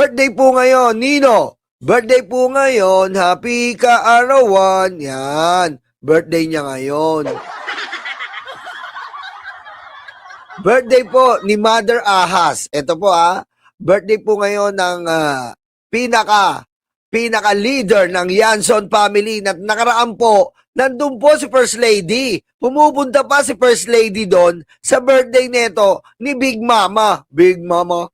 Birthday po ngayon, Nino. Birthday po ngayon, happy kaarawan. Yan, birthday niya ngayon. Birthday po ni Mother Ahas. Ito po birthday po ngayon ng pinaka-leader ng Yanson family. Na nakaraan po, nandun po si First Lady. Pumupunta pa si First Lady doon sa birthday nito ni Big Mama. Big Mama.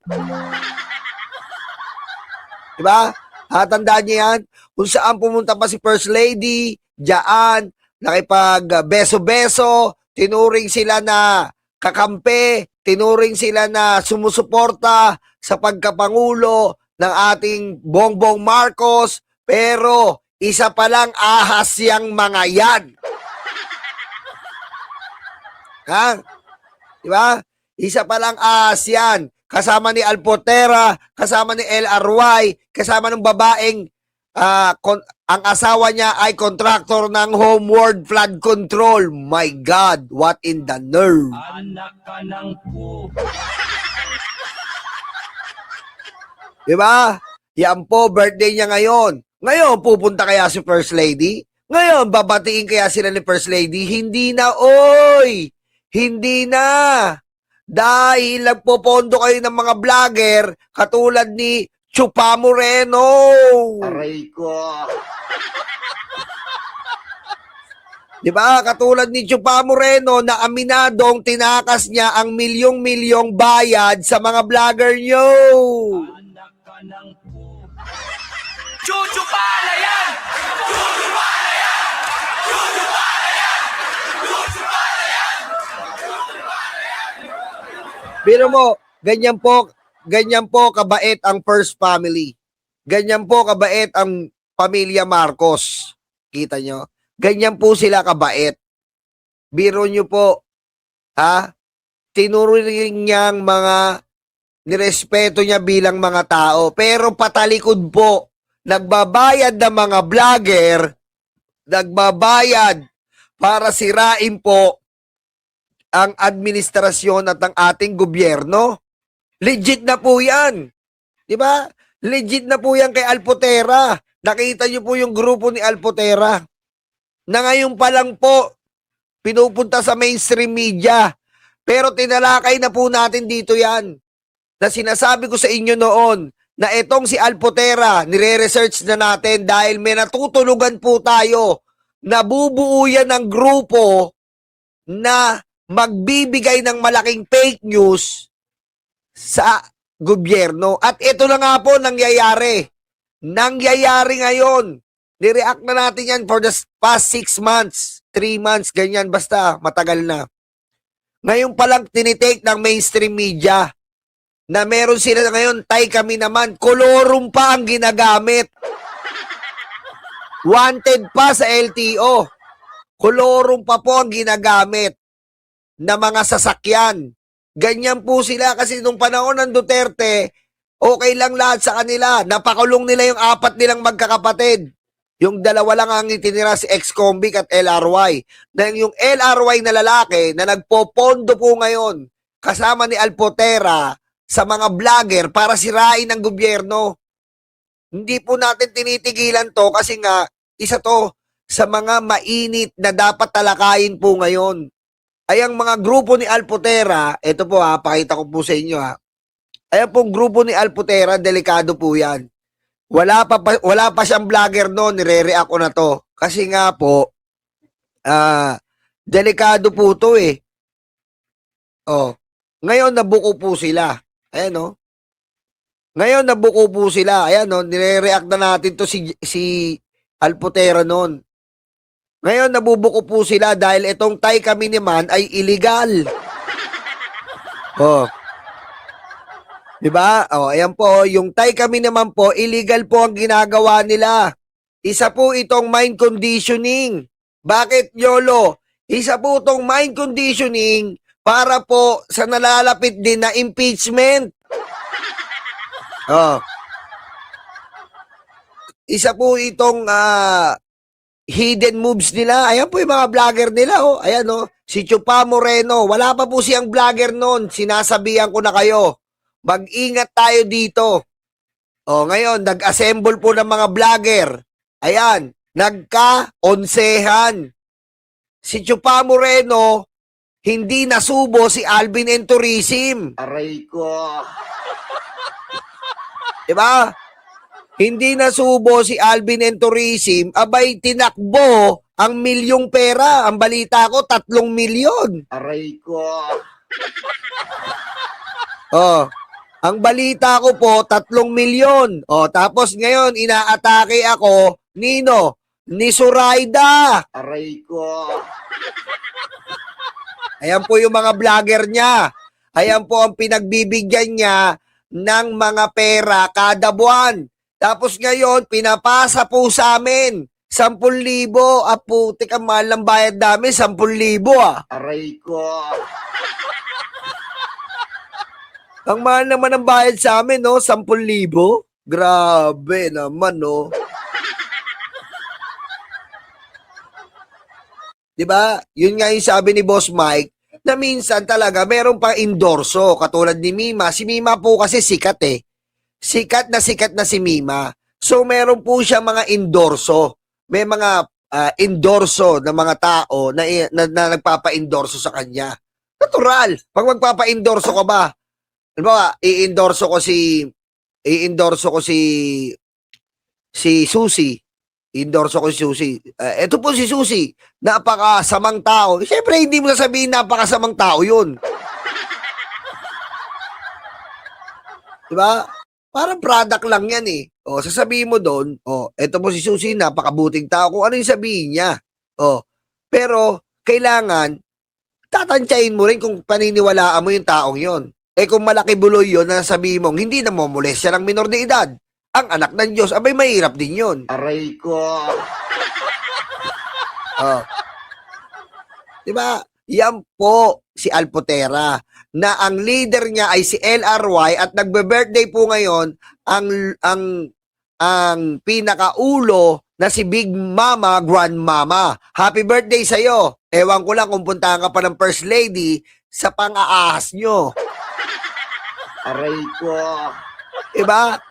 Diba? Tandaan niyo yan? Kung saan pumunta pa si First Lady, diyan, nakipag-beso-beso, tinuring sila na kakampi, tinuring sila na sumusuporta sa pagkapangulo ng ating Bongbong Marcos, pero isa palang ahas yang mga yan. Ha? Diba? Isa palang ahas yan. Kasama ni Alpotera, kasama ni LRY, kasama ng babaeng ang asawa niya ay contractor ng Homeward Flood Control. My God, what in the nerve? Anak ka ng po. Diba? Yan po, birthday niya ngayon. Ngayon, pupunta kaya si First Lady? Ngayon, babatiin kaya sila ni First Lady? Hindi na, oy! Hindi na! Dahil nagpopondo kayo ng mga vlogger katulad ni Chupa Moreno. Aray ko. Diba? Katulad ni Chupa Moreno na aminadong tinakas niya ang milyong-milyong bayad sa mga vlogger nyo. Anak ka ng po. Chuchu pala yan! Chuchu pala yan! Chuchu pala yan! Chuchu pala yan! Pero mo, ganyan po kabait ang First Family. Ganyan po kabait ang pamilya Marcos. Kita nyo? Ganyan po sila kabait. Biro nyo po, tinuring niyang nirespeto niya bilang mga tao. Pero patalikod po, nagbabayad ng mga vlogger, nagbabayad para sirain po ang administrasyon at ang ating gobyerno. Legit na po yan. Diba? Legit na po yan kay Alpotera. Nakita niyo po yung grupo ni Alpotera na ngayon pa lang po pinupunta sa mainstream media. Pero tinalakay na po natin dito yan. Na sinasabi ko sa inyo noon na itong si Alpotera, nire-research na natin dahil may natutulugan po tayo. Nabubuo yan ng grupo na magbibigay ng malaking fake news sa gobyerno. At ito na nga po nangyayari. Nangyayari ngayon. Nireact na natin yan for the past 6 months, 3 months, ganyan, basta matagal na. Ngayon palang tinitake ng mainstream media na meron sila ngayon, tay kami naman, kolorum pa ang ginagamit. Wanted pa sa LTO. Kolorum pa po ang ginagamit na mga sasakyan. Ganyan po sila kasi nung panahon ng Duterte, okay lang lahat sa kanila. Napakulong nila yung 4 nilang magkakapatid. Yung 2 lang ang itinira si ex-convict at LRY. Na yung LRY na lalaki na nagpopondo po ngayon kasama ni Alpotera sa mga vlogger para sirain ang gobyerno. Hindi po natin tinitigilan to kasi nga isa to sa mga mainit na dapat talakayin po ngayon. Ay ang mga grupo ni Alpotera, ito po pakita ko po sa inyo Ayan pong grupo ni Alpotera, delikado po yan. Wala pa siyang vlogger noon, nire-react ko na to. Kasi nga po, delikado po to ngayon nabuko po sila. Ayan Ngayon nabuko po sila. Ayan nire-react na natin to si Alpotera noon. Ngayon, nabubuko po sila dahil itong tay kami naman ay illegal. Diba? Ayan po, yung tay kami naman po, illegal po ang ginagawa nila. Isa po itong mind conditioning. Bakit, Yolo? Isa po itong mind conditioning para po sa nalalapit din na impeachment. Isa po itong hidden moves nila. Ayan po yung mga vlogger nila. Ayan si Chupa Moreno. Wala pa po siyang vlogger noon. Sinasabihan ko na kayo. Mag-ingat tayo dito. Ngayon, nag-assemble po ng mga vlogger. Ayan, nagka-onsehan. Si Chupa Moreno, hindi nasubo si Alvin and Tourism. Aray ko. Diba? Hindi nasubo si Alvin and Tourism, abay tinakbo ang milyong pera. Ang balita ko, 3 milyon. Aray ko. Ang balita ko po, 3 milyon. Tapos ngayon, inaatake ako, nino? Ni Zoraida. Aray ko. Ayan po yung mga vlogger niya. Ayan po ang pinagbibigyan niya ng mga pera kada buwan. Tapos ngayon, pinapasa po sa amin. 10,000. Putik ang mahal ng bayad namin, 10,000 Aray ko. Ang mahal naman ng bayad sa amin, no? 10,000. Grabe naman, no? Diba? Yun nga yung sabi ni Boss Mike, na minsan talaga meron pang endorso, katulad ni Mima. Si Mima po kasi sikat eh. Sikat na si Mima. So meron po siya mga endorso. May mga endorso ng mga tao na nagpapa-endorso sa kanya. Natural. Pag magpapa-endorso ka ba, halimbawa, i-endorso ko si Susie. I-endorso ko si Susie. Ito po si Susie. Napakasamang tao. Siyempre, hindi mo sasabihin napakasamang tao yun. Diba? Parang product lang yan eh. Sasabihin mo doon, eto po si Susie, napakabuting tao. Kung ano yung sabihin niya. Pero, kailangan, tatantyain mo rin kung paniniwalaan mo yung taong yon. Kung malaki buloy yun na sabihin mong hindi na momolestya ng minor de edad, ang anak ng Diyos, abay mahirap din yun. Aray ko. Diba? Yan po si Alpotera na ang leader niya ay si LRY at nagbe-birthday po ngayon ang pinakaulo na si Big Mama Grandmama. Happy birthday sa iyo. Ewan ko lang kung puntahan ka pa ng First Lady sa pang-aahas nyo. Aray ko. Diba?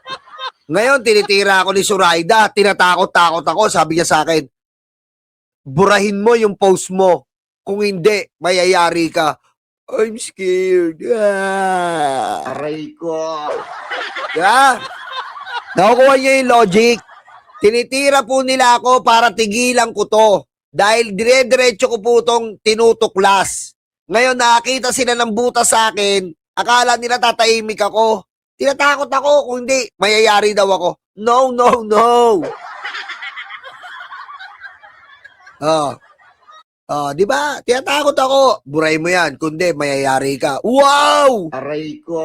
Ngayon, tinitira ako ni Zoraida. Tinatakot-takot ako. Sabi niya sa akin, burahin mo yung post mo. Kung hindi, mayayari ka. I'm scared. Aray ko. Diba? Nakukuha niyo yung logic. Tinitira po nila ako para tigilan ko to. Dahil dire-diretso ko po itong tinutuklas. Ngayon, nakakita sila ng butas sa akin. Akala nila tatahimik ako. Tinatakot ako. Kung hindi, mayayari daw ako. No, no, no. Di ba? Tinatakot ako. Buray mo yan. Kundi, mayayari ka. Wow! Aray ko.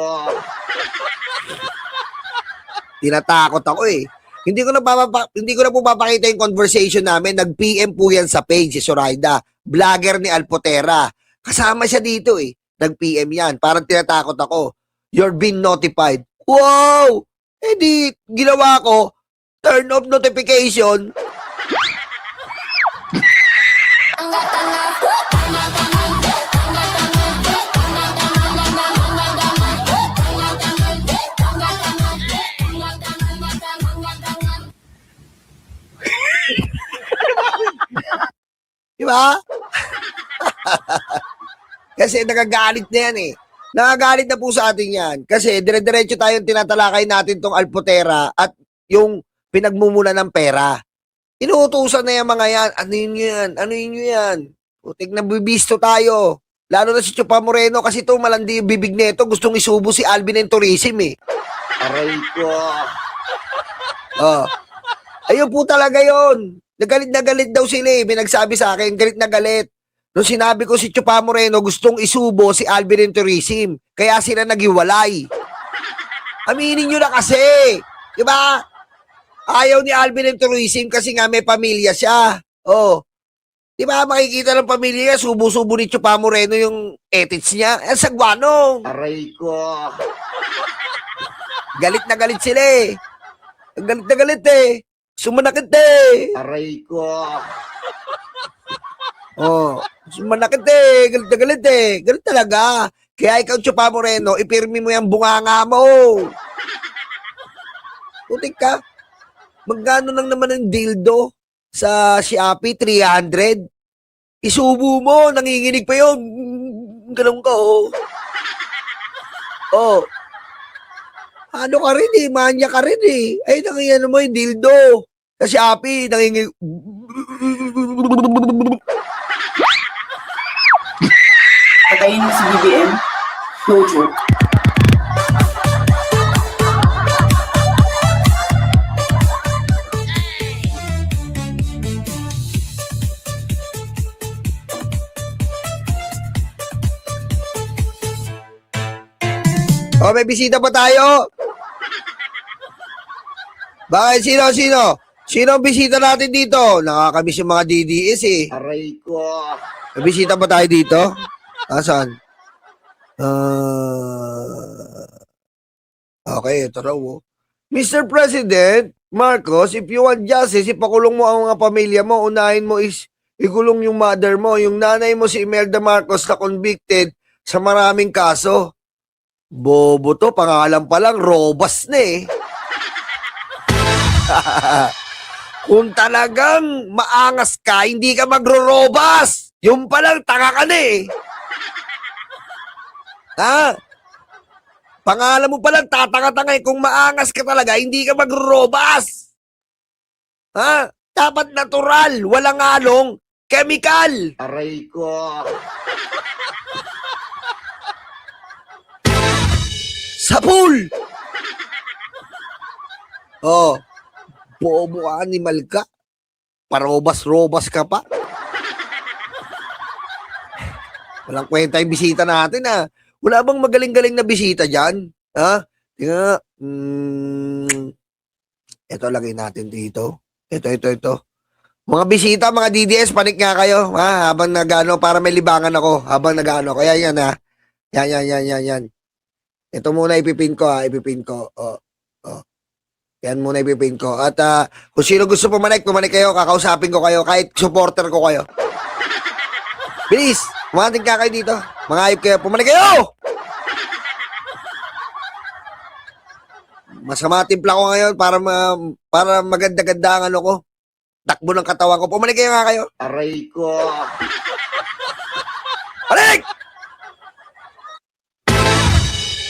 Tinatakot ako eh. Hindi ko na po papakita yung conversation namin. Nag-PM po yan sa page, si Zoraida. Vlogger ni Alpotera. Kasama siya dito eh. Nag-PM yan. Parang tinatakot ako. You're being notified. Wow! Di, ginawa ko. Turn off notification. Di ba? Kasi nagagalit na yan eh. Nagagalit na po sa atin yan. Kasi dire-diretso tayong tinatalakay natin tong Alpotera at yung pinagmumula ng pera. Inuutusan na yung mga yan. Ano yun yan? Ano yun yan? Putik na bibisto tayo. Lalo na si Chupa Moreno kasi ito malandi yung bibig nito. Gustong isubo si Alvin and Tourism eh. Aray ko. Ayun po talaga yon. Nagalit na galit daw sila eh. Binagsabi sa akin, galit na galit. Nung sinabi ko si Chupa Moreno, gustong isubo si Alvin and Tourism. Kaya sila naghiwalay. Aminin nyo na kasi. Diba? Ayaw ni Alvin and Tourism kasi nga may pamilya siya. Diba makikita ng pamilya niya, subo-subo ni Chupa Moreno yung etits niya. Sagwanong. Aray ko. Galit na galit sila eh. Galit na galit eh. Sumanakit eh. Aray ko. Sumanakit eh. Galit na galit eh. Galit talaga. Kaya ikaw, Chupa Moreno, ipirmi mo yung bunganga mo. Putik ka. Magkano lang naman ang dildo sa Shopee? 300? Isubo mo, nanginginig pa yun. Ganun ka, oh. Oh. Ano ka rin eh, manya ka rin eh. Ay, nangyayano mo yung dildo. Sa Shopee, nanginginig. Patayin mo si BBM. No joke. Oh, may bisita pa tayo. Bakit? Sino? Sino ang bisita natin dito? Nakakamiss yung mga DDS eh. Aray ko. May bisita pa tayo dito? Asan? Okay, ito raw. Oh. Mr. President Marcos, if you want justice, ipakulong mo ang mga pamilya mo. Unahin mo is ikulong yung mother mo. Yung nanay mo si Imelda Marcos na convicted sa maraming kaso. Bobo to, pangalan pa lang, robas na eh. Kung talagang maangas ka, hindi ka magro-robas. Yung palang tanga ka na eh. Ha? Pangalan mo palang tatanga-tanga eh. Kung maangas ka talaga, hindi ka magro-robas. Ha? Dapat natural, walang halong chemical. Aray ko. Sapul! Oh, bobo ka, animal ka. Parobas-robas ka pa. Walang kwenta yung bisita natin, ha. Wala bang magaling-galing na bisita dyan? Ha? Tingnan. Ito lagay natin dito. Ito. Mga bisita, mga DDS, panik nga kayo. Ha? Habang nagano, para may libangan ako. Habang nagano. Kaya yan, ha. Yan. Ito muna ipipin ko, ha. Ipipin ko. Oh. Yan muna ipipin ko. At kung sino gusto pumanik kayo. Kakausapin ko kayo. Kahit supporter ko kayo. Bilis! Umating ka kayo dito. Mga ayop kayo. Pumanik kayo! Masama timpla ko ngayon para maganda-ganda ang ano ko. Takbo ng katawan ko. Pumanik kayo nga kayo. Aray ko. Balik!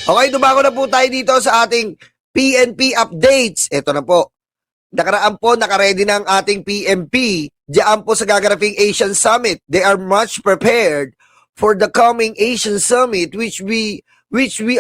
Okay, dumago na po tayo dito sa ating PNP updates. Ito na po. Nakaraan po, nakaredy na ang ating PNP. Diyan po sa gaganaping Asian Summit. They are much prepared for the coming Asian Summit which we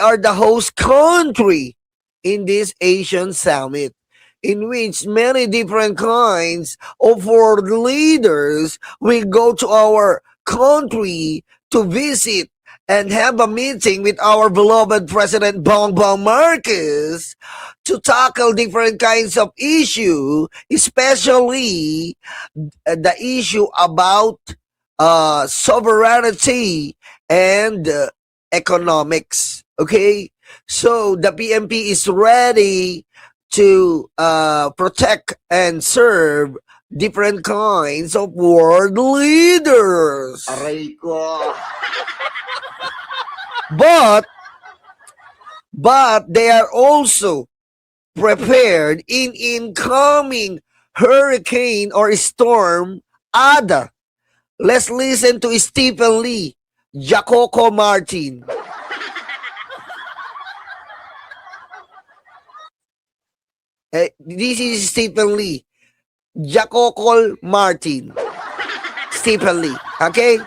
are the host country in this Asian Summit, in which many different kinds of world leaders will go to our country to visit and have a meeting with our beloved President Bongbong Marcos to tackle different kinds of issue, especially the issue about sovereignty and economics. Okay? So the PNP is ready to protect and serve different kinds of world leaders. Aray ko. But they are also prepared in incoming hurricane or storm Ada. Let's listen to Stephen Lee, Jacoco Martin. This is Stephen Lee, Jacoco Martin. Stephen Lee, okay?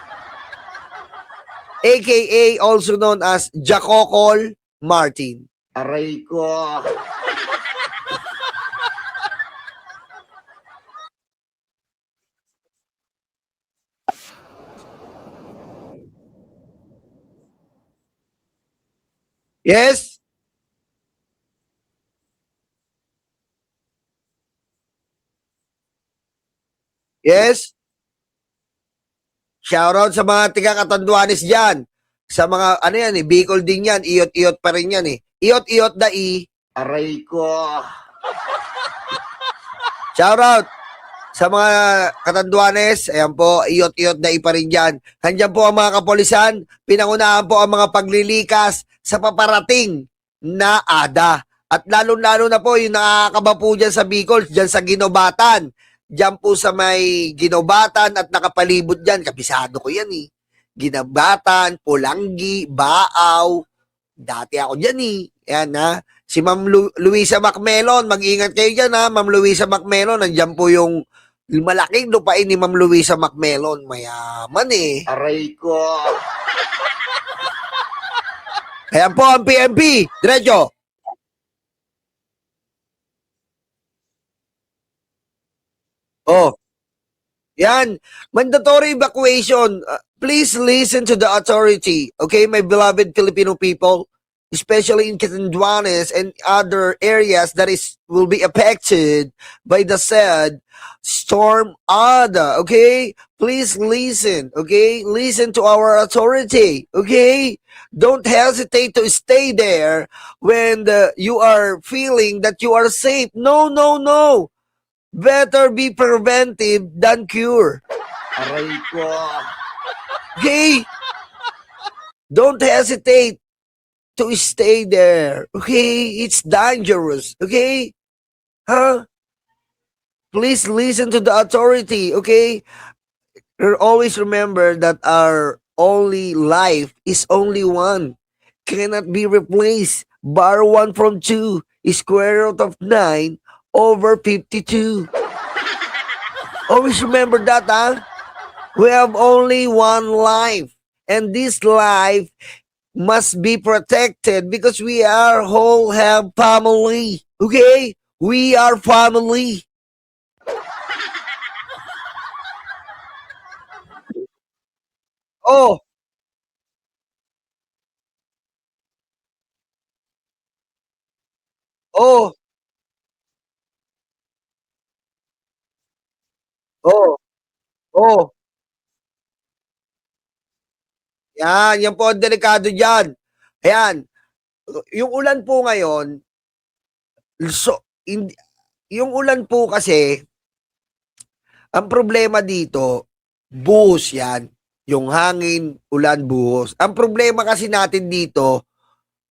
AKA also known as Jacoco Martin. Aray ko. Yes? Yes? Shoutout sa mga tiga-Katanduanes dyan. Sa mga, ano yan eh, Bicol din yan. Iyot-iyot pa rin yan eh. Iyot-iyot da i. Aray ko. Shoutout sa mga Katanduanes. Ayan po, iyot-iyot da i pa rin dyan. Handyan po ang mga kapolisan. Pinangunahan po ang mga paglilikas sa paparating na ADA. At lalo-lalo na po yung nakakaba po dyan sa Bicol, dyan sa Ginobatan. Dyan po sa may Ginobatan at nakapalibot dyan. Kabisado ko yan eh. Ginobatan, Pulanggi, Baaw. Dati ako dyan eh. Yan ha. Si Ma'am Luisa Macmelon, mag-ingat kayo dyan ha. Ma'am Luisa Macmelon, nandyan po yung malaking lupain ni Ma'am Luisa Macmelon. Mayaman eh. Aray ko. Ayan po ang PMP. Diretso. Oh. Yan. Mandatory evacuation. Please listen to the authority. Okay, my beloved Filipino people, especially in Catanduanes and other areas that will be affected by the said storm Ada. Okay, please listen. Okay, listen to our authority. Okay, don't hesitate to stay there when you are feeling that you are safe. No, no, no. Better be preventive than cure. Aray ko. Okay? Don't hesitate to stay there. Okay? It's dangerous. Okay? Huh? Please listen to the authority. Okay? Always remember that our only life is only one. Cannot be replaced. Bar 1 from 2 is square root of 9 over 52. Always remember that, huh? We have only one life. And this life must be protected because we are whole have family. Okay? We are family. Oh. Oh. Oh. Oh. Yan po ang delikado dyan. Ayan, yung ulan po ngayon, so, yung ulan po kasi, ang problema dito, buhos yan. Yung hangin, ulan, buhos. Ang problema kasi natin dito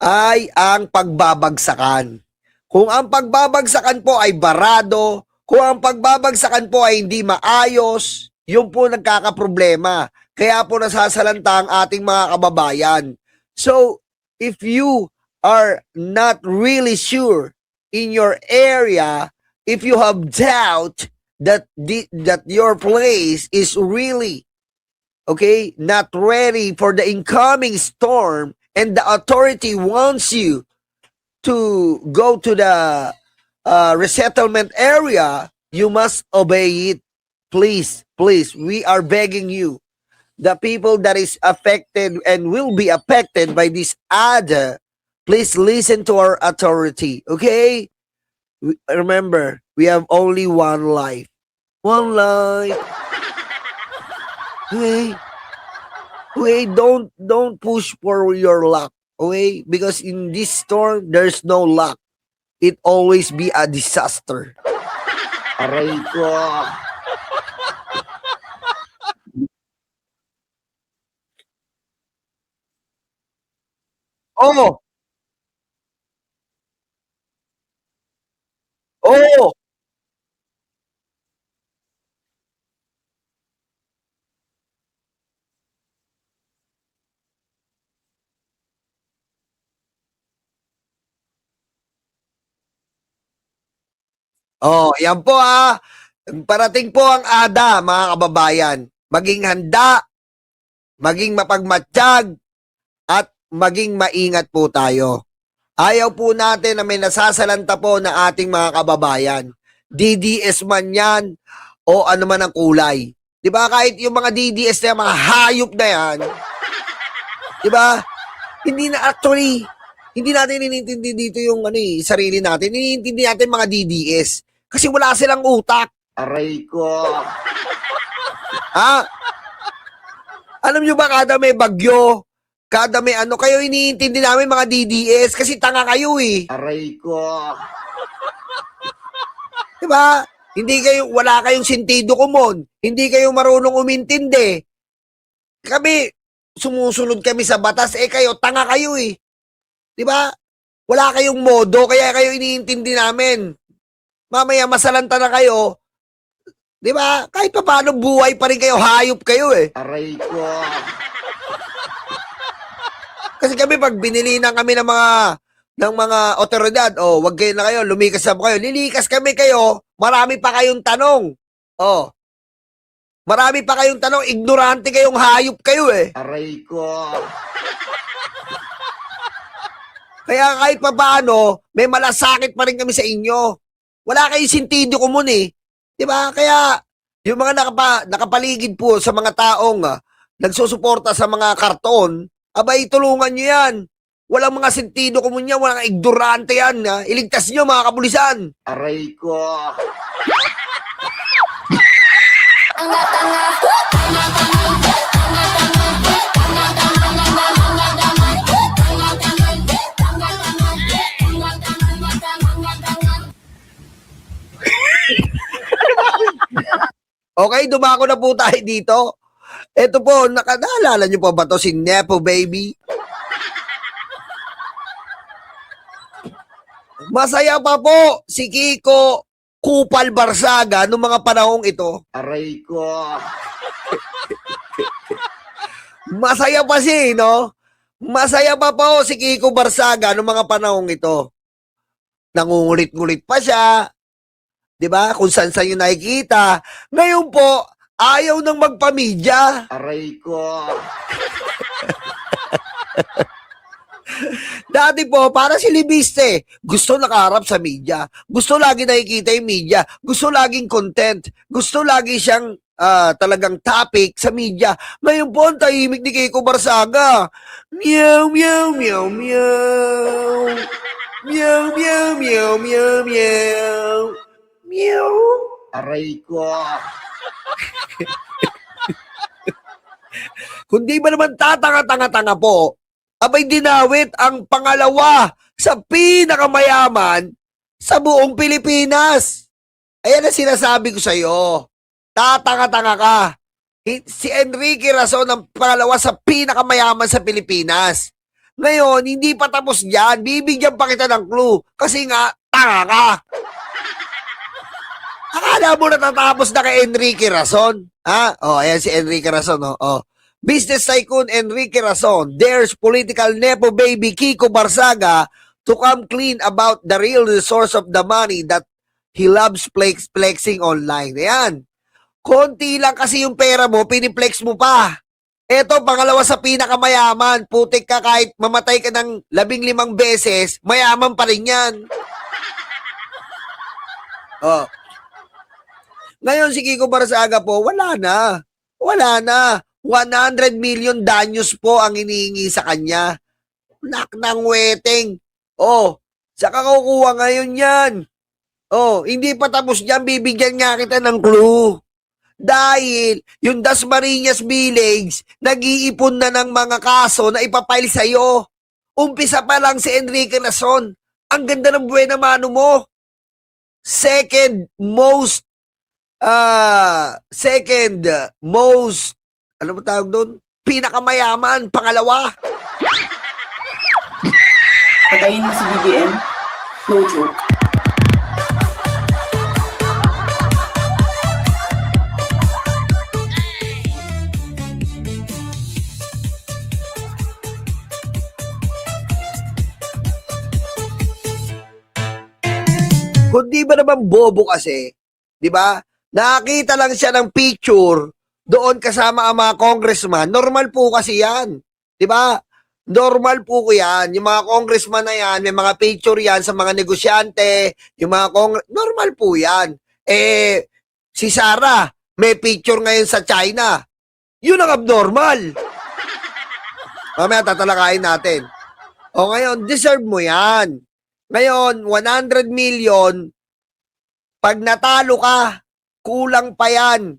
ay ang pagbabagsakan. Kung ang pagbabagsakan po ay barado, kung ang pagbabagsakan po ay hindi maayos, yun po nagkakaproblema. Kaya po nasasalanta ang ating mga kababayan. So, if you are not really sure in your area, if you have doubt that that your place is really not ready for the incoming storm, and the authority wants you to go to the resettlement area, you must obey it. Please, please, we are begging you. The people that is affected and will be affected by this ADA, please listen to our authority, okay? Remember, we have only one life. One life. Okay? Okay, don't push for your luck, okay? Because in this storm, there's no luck. It always be a disaster. Aray ko. Oh! Oh! Oh, yan po parating po ang ADA, mga kababayan. Maging handa, maging mapagmatsyag, at maging maingat po tayo. Ayaw po natin na may nasasalanta po na ating mga kababayan. DDS man yan o ano man ang kulay. 'Di ba? Kahit yung mga DDS na mga hayop na yan, 'di ba? Hindi na actually, hindi natin inintindi dito yung sarili natin. Iniintindi natin mga DDS kasi wala silang utak. Aray ko. Ha? Alam nyo ba kada may bagyo, kada may kayo iniintindi namin mga DDS kasi tanga kayo eh. Aray ko. Diba? Wala kayong sentido komon. Hindi kayo marunong umintindi. Kami, sumusunod kami sa batas, kayo, tanga kayo eh. Diba? Wala kayong modo, kaya kayo iniintindi namin. Mamaya masalanta na kayo, di ba? Kahit pa paano buhay pa rin kayo, hayop kayo eh. Aray ko. Kasi kami pag binili na kami ng mga otoridad, wag kayo na kayo, lumikas na po kayo. Lilikas kami kayo, marami pa kayong tanong. Marami pa kayong tanong, ignorante kayong hayop kayo eh. Aray ko. Kaya kahit pa paano, may malasakit pa rin kami sa inyo. Wala kayong sintido komun eh. Di ba? Kaya yung mga nakapaligid po sa mga taong nagsusuporta sa mga karton, abay tulungan nyo yan. Walang mga sentido komun yan, walang ignorante yan. Iligtas nyo mga kapulisan. Aray ko. Okay, dumako na po tayo dito. Ito po, naalala nyo pa ba to si Nepo Baby? Masaya pa po si Kiko Kupal Barsaga noong mga panahong ito. Aray ko. Masaya pa si, no? Masaya pa po si Kiko Barsaga noong mga panahong ito. Nangungulit-ngulit pa siya. 'Di ba? Kung saan yung nakikita. Ngayon po, ayaw nang magpamedya. Aray ko. Dati po, para si Libiste, gusto nakaharap sa media. Gusto lagi nakikita yung media. Gusto laging content. Gusto lagi siyang talagang topic sa media. Ngayon po, ang tahimik ni Kiko Barsaga. Meow, meow, meow, meow. Meow, meow, meow, meow, meow. Meow. Aray ko. Kung di ba naman tatanga-tanga-tanga po, abay dinawit ang pangalawa sa pinakamayaman sa buong Pilipinas. Ayan ang sinasabi ko sa iyo. Tatanga-tanga ka. Si Enrique Razon ang pangalawa sa pinakamayaman sa Pilipinas. Ngayon, hindi pa tapos yan. Bibigyan pa kita ng clue. Kasi nga, tanga ka. Akala mo natatapos na kay Enrique Razon? Ha? Ayan si Enrique Razon. Business tycoon Enrique Razon dares political nepo baby Kiko Barsaga to come clean about the real source of the money that he loves flexing online. Ayan. Konti lang kasi yung pera mo, piniplex mo pa. Eto, pangalawa sa pinakamayaman. Putik ka kahit mamatay ka ng 15 beses, mayaman pa rin yan. Ngayon si Kiko Barsaga po, wala na. Wala na. 100 million danyos po ang hinihingi sa kanya. Nak ng weteng. Saka kukuha ngayon yan. Hindi pa tapos dyan, bibigyan nga kita ng clue. Dahil yung Dasmariñas Village, nag-iipon na ng mga kaso na ipapile sa'yo. Umpisa pa lang si Enrique Razon. Ang ganda ng buena mano mo. Second most, ano ba tawag doon? Pinakamayaman, pangalawa. Patayin mo si BBM. No joke. Kung di ba naman bobo kasi, di ba? Nakakita lang siya ng picture doon kasama ang mga congressman. Normal po kasi yan. Di ba? Normal po ko yan. Yung mga congressman na yan, may mga picture yan sa mga negosyante, yung mga normal po yan. Si Sara, may picture ngayon sa China. Yun ang abnormal. Mamaya tatalakayin natin. Ngayon, deserve mo yan. Ngayon, 100 million, pag natalo ka, kulang pa yan.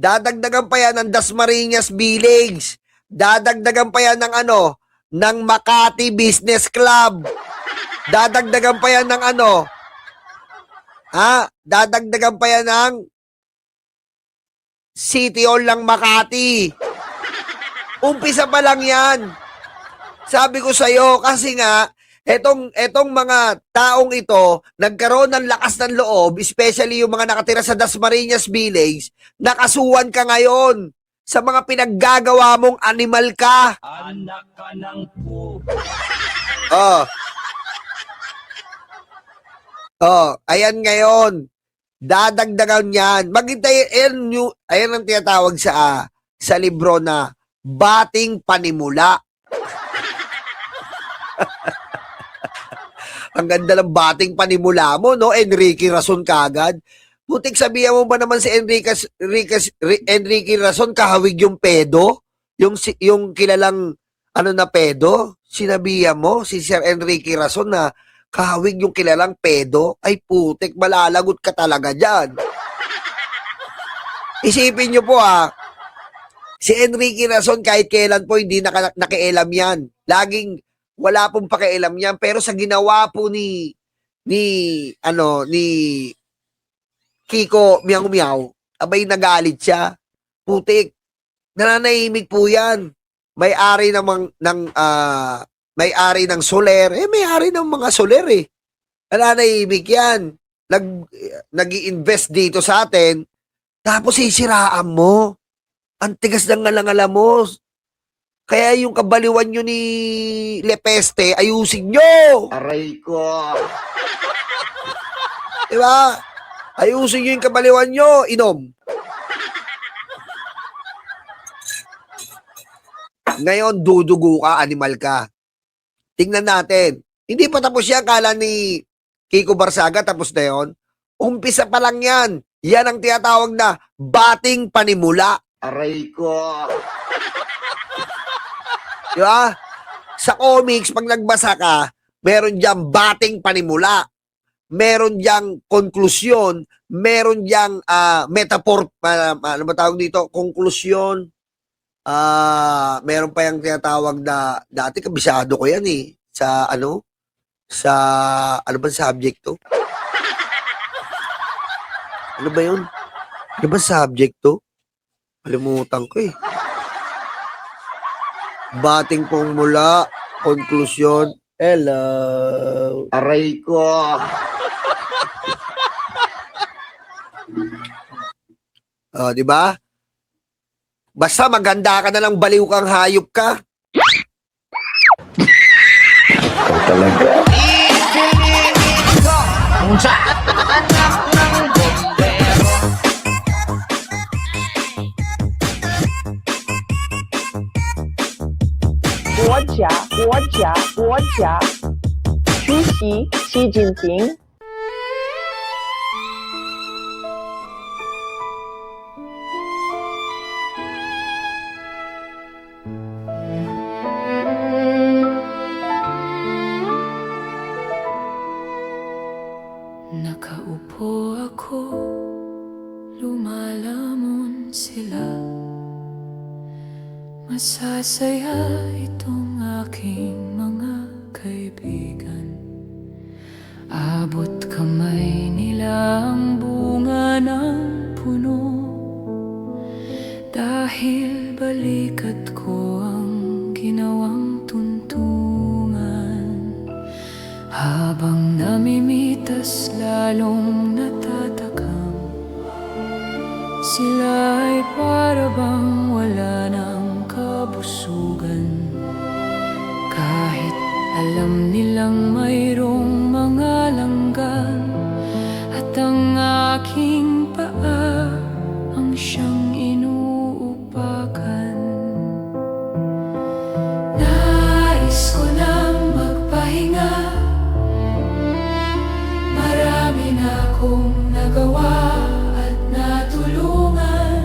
Dadagdagan pa yan ng Dasmariñas Village. Dadagdagan pa yan ng ng Makati Business Club. Dadagdagan pa yan ng dadagdagan pa yan ng City Hall ng Makati. Umpisa pa lang yan. Sabi ko sa'yo, kasi nga, Etong mga taong ito, nagkaroon ng lakas ng loob, especially yung mga nakatira sa Dasmariñas Village, nakasuhan ka ngayon sa mga pinaggagawa mong animal ka. Anak ka ng po. Oh. Oh, ayan ngayon. Dadagdagan yan. Maghintay, ayan ang tinatawag sa libro na bating panimula. Ang ganda ng bating panimula mo, no? Enrique Rason kagad. Butik sabihan mo ba naman si Enrique Rason kahawig yung pedo? Yung kilalang na pedo? Sinabihan mo si Sir Enrique Rason na kahawig yung kilalang pedo? Ay putik, malalagot ka talaga dyan. Isipin nyo po si Enrique Rason kahit kailan po hindi nakialam yan. Laging wala pong pakialam yan. Pero sa ginawa po ni Kiko Miyaw Miyaw, abay nagalit siya. Putik, nananahimik po yan. May-ari may-ari ng soler. May-ari ng mga soler nananahimik yan. Nag-i-invest dito sa atin. Tapos sisiraan mo. Ang tigas ng ngalangala mo. Kaya yung kabaliwan nyo ni Lepeste, ayusin nyo. Aray ko. Diba? Ayusin nyo yung kabaliwan nyo. Inom. Ngayon, dudugo ka, animal ka. Tingnan natin. Hindi pa tapos yan. Kala ni Kiko Barsaga, tapos na yun. Umpisa pa lang yan. Yan ang tinatawag na bating panimula. Aray ko. Diba? Sa comics, pag nagbasa ka, meron diyang bating panimula. Meron diyang konklusyon. Meron diyang metaphor. Ano ba tawag dito? Konklusyon. Meron pa yung tinatawag na, dati kabisado ko yan sa ano bang subject to? Ano ba yun? Ano ba subject to? Kalimutan ko Bating pong mula, konklusyon, hello. Aray ko. Di ba? Basta maganda ka na lang, baliw kang hayop ka. Guo家出席习近平。Nakaupo ako, lumalamon sila. Masasaya itong aking mga kaibigan. Abot kamay nila ang bunga ng puno. Dahil balikat ko ang ginawang tuntungan. Habang namimitas lalong natatakam, sila ay para bang wala ng kabusugan. Kahit alam nilang mayroong mga langgan, at ang aking paa ang siyang inuupakan. Nais ko nang magpahinga, marami na akong nagawa at natulungan.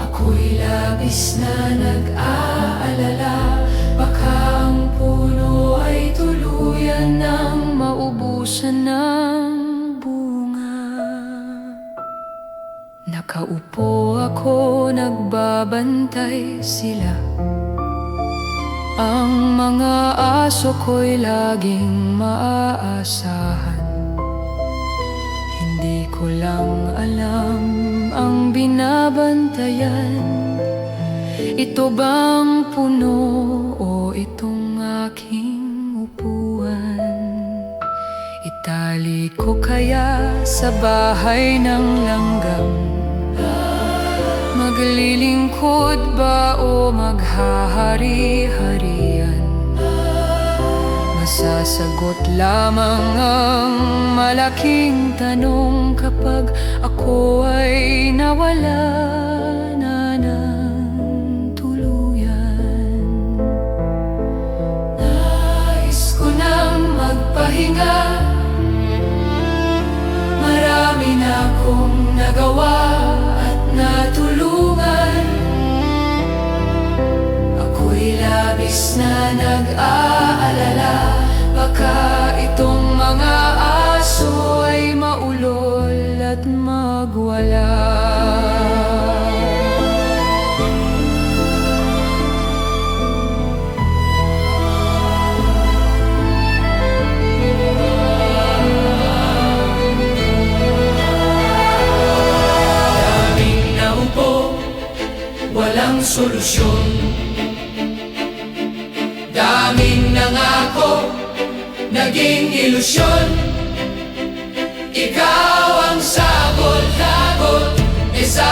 Ako'y labis na nag-aalala, baka ang puno ay tuluyan ng maubusan ng bunga. Nakaupo ako, nagbabantay sila. Ang mga aso ko'y laging maaasahan. Hindi ko lang alam ang binabantayan. Ito bang puno o itong aking upuan. Itali ko kaya sa bahay ng langgam? Maglilingkod ba o maghahari-harian? Masasagot lamang ang malaking tanong kapag ako ay nawala na ng tuluyan. Nais ko nang magpahinga, marami na akong nagawa at natulungan. Ako'y labis na nag-aalala, baka itong mga aso ay maulol at magwala. Daming naupo, walang solusyon. Daming nangako, naging ilusyon. Ikaw ang sagot-sagot sa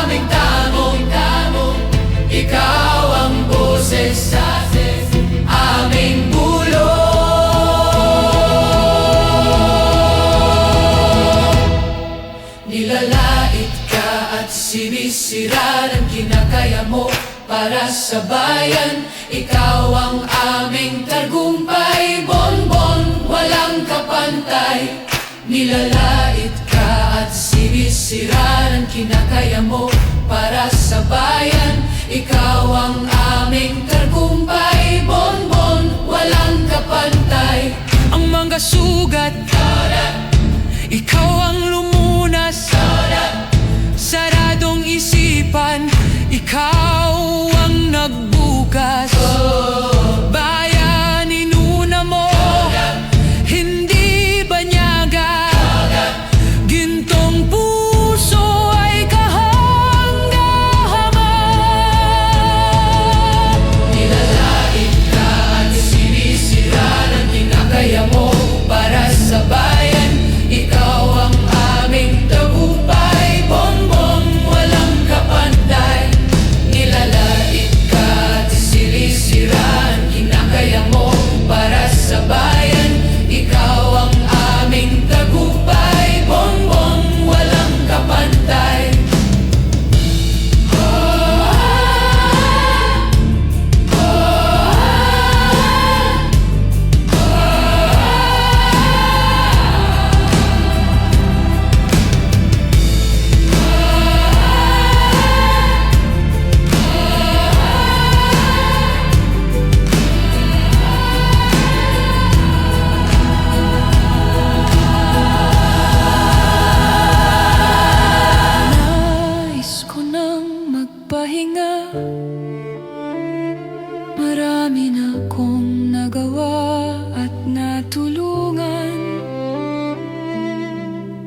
aming tamong-tamong. Ikaw ang boses sa aming bulong. Nilalait ka at sinisira ng kinakaya mo para sa bayan. Ikaw ang aming tagumpay, bonbon, walang kapantay. Nilalait ka at sinisira ng kinakaya mo para sa bayan. Ikaw ang aming tagumpay, bonbon, walang kapantay. Ang mga sugat, ikaw ang lumunas. Saradong isipan, ikaw ang nagbukas. Bayan, inuna mo, hindi banyaga. Gintong puso ay kahanga-hanga. Nilalait ka at sinisira ng kinakaya mo para sa bayan. Ikaw ang aming tagumpay, bonbon, walang kapantay. Nilalait ka at sinisira ang kinakaya mo para sa bayan. Ikaw ang aming tagumpay, bonbon, walang kapantay. Nais ko nang magpahinga, marami na akong nagawa at natulungan.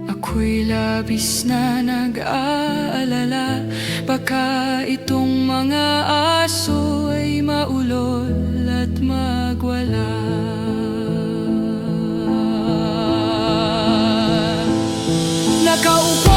Ako'y labis na nag-aalala, baka itong mga aso ay maulol at magwala. Nakaupo